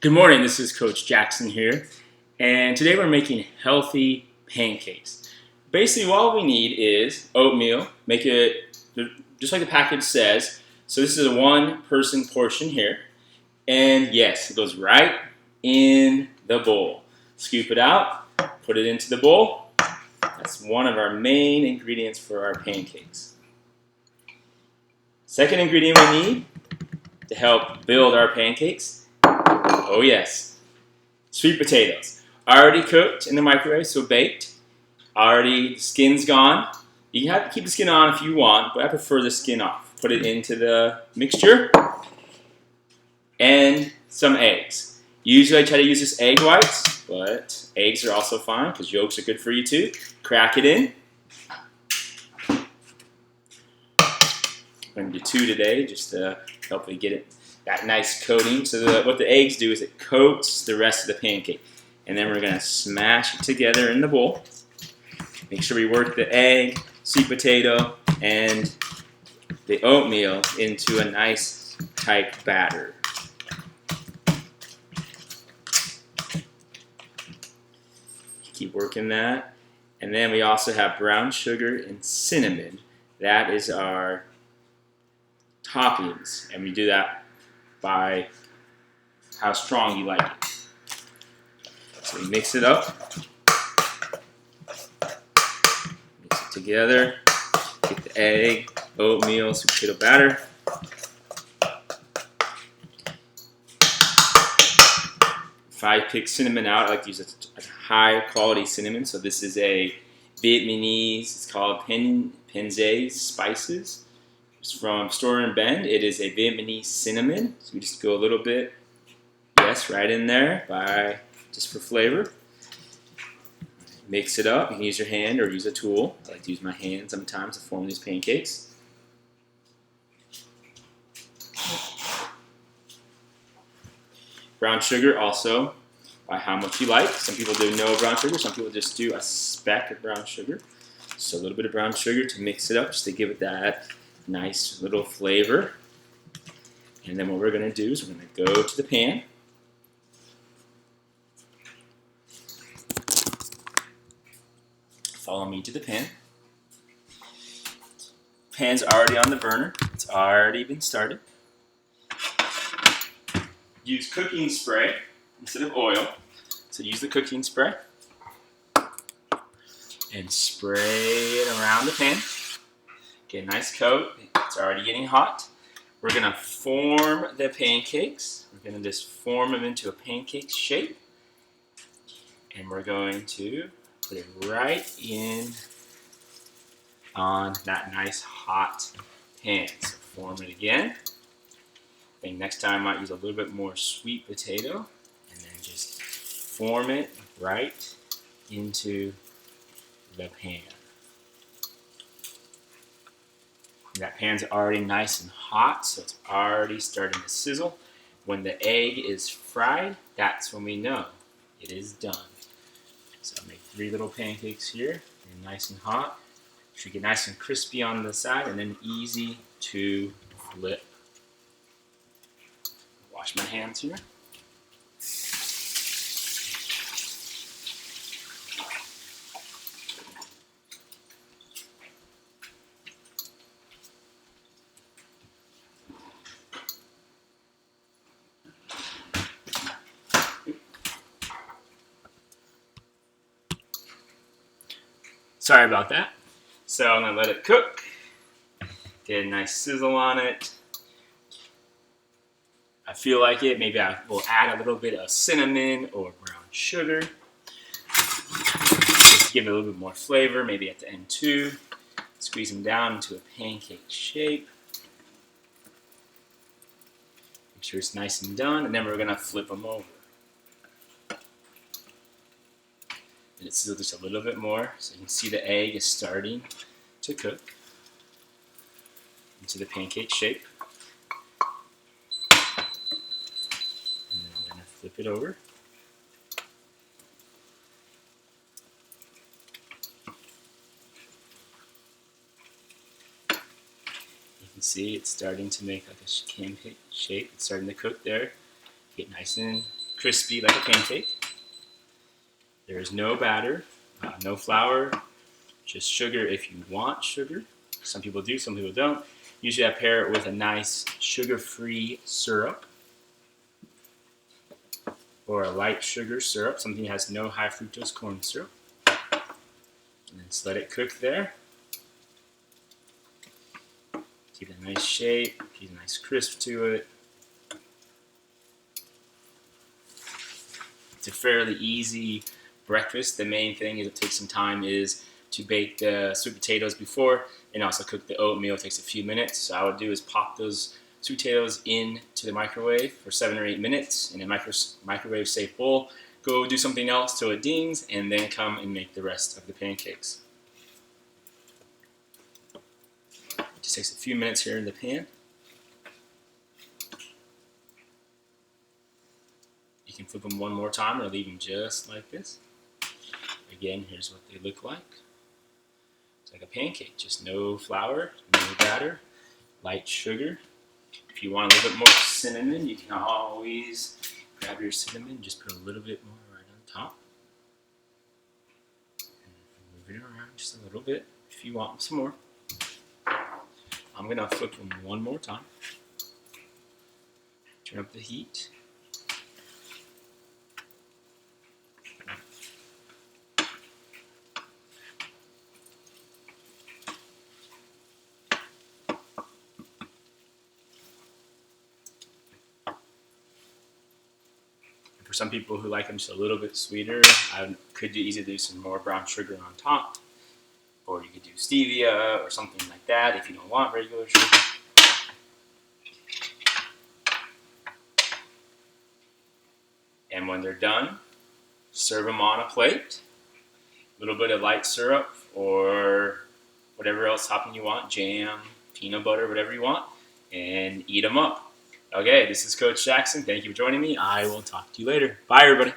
Good morning, this is Coach Jackson here, and today we're making healthy pancakes. Basically, all we need is oatmeal, make it just like the package says. So this is a one-person portion here, and yes, it goes right in the bowl. Scoop it out, put it into the bowl. That's one of our main ingredients for our pancakes. Second ingredient we need to help build our pancakes, oh yes, sweet potatoes. Already cooked in the microwave, so baked. Already, the skin's gone. You have to keep the skin on if you want, but I prefer the skin off. Put it into the mixture. And some eggs. Usually I try to use this egg whites, but eggs are also fine because yolks are good for you too. Crack it in. I'm going to do 2 today just to help me get that nice coating. So what the eggs do is it coats the rest of the pancake. And then we're going to smash it together in the bowl. Make sure we work the egg, sweet potato, and the oatmeal into a nice tight batter. Keep working that. And then we also have brown sugar and cinnamon. That is our toppings. And we do that by how strong you like it. So we mix it up. Mix it together. Get the egg, oatmeal, sweet potato batter. If I pick cinnamon out, I like to use a high quality cinnamon. So this is a Vietnamese, it's called Pancakes spices. It's from Store and Bend. It is a Vietnamese cinnamon. So we just go a little bit, yes, right in there just for flavor. Mix it up. You can use your hand or use a tool. I like to use my hand sometimes to form these pancakes. Brown sugar also, by how much you like. Some people do no brown sugar. Some people just do a speck of brown sugar. So a little bit of brown sugar to mix it up, just to give it that nice little flavor. And then what we're going to do is we're going to go to the pan. Follow me to the pan. Pan's already on the burner. It's already been started. Use cooking spray instead of oil. So use the cooking spray and spray it around the pan. Get a nice coat. It's already getting hot. We're going to form the pancakes. We're going to just form them into a pancake shape. And we're going to put it right in on that nice hot pan. So form it again. I think next time I might use a little bit more sweet potato and then just form it right into the pan. That pan's already nice and hot, so it's already starting to sizzle. When the egg is fried, that's when we know it is done. So I'll make 3 little pancakes here. They're nice and hot. Should get nice and crispy on the side and then easy to flip. Wash my hands here. Sorry about that. So I'm going to let it cook. Get a nice sizzle on it. I feel like it. Maybe I will add a little bit of cinnamon or brown sugar. Just give it a little bit more flavor, maybe at the end too. Squeeze them down into a pancake shape. Make sure it's nice and done, and then we're going to flip them over. And it sizzles just a little bit more, so you can see the egg is starting to cook into the pancake shape. And then we're going to flip it over. You can see it's starting to make like a pancake shape. It's starting to cook there. Get nice and crispy like a pancake. There is no batter, no flour, just sugar if you want sugar. Some people do, some people don't. Usually I pair it with a nice sugar-free syrup or a light sugar syrup, something that has no high fructose corn syrup. And then just let it cook there. Keep it a nice shape, keep a nice crisp to it. It's a fairly easy breakfast. The main thing is it takes some time is to bake the sweet potatoes before and also cook the oatmeal. It takes a few minutes. So I would do is pop those sweet potatoes into the microwave for 7 or 8 minutes in a microwave safe bowl. Go do something else till it dings and then come and make the rest of the pancakes. It just takes a few minutes here in the pan. You can flip them one more time or leave them just like this. Again, here's what they look like. It's like a pancake, just no flour, no batter, light sugar. If you want a little bit more cinnamon, you can always grab your cinnamon, just put a little bit more right on top. And move it around just a little bit if you want some more. I'm going to flip them one more time. Turn up the heat. For some people who like them just a little bit sweeter, I could easily do some more brown sugar on top. Or you could do stevia or something like that if you don't want regular sugar. And when they're done, serve them on a plate. A little bit of light syrup or whatever else topping you want, jam, peanut butter, whatever you want, and eat them up. Okay, this is Coach Jackson. Thank you for joining me. I will talk to you later. Bye, everybody.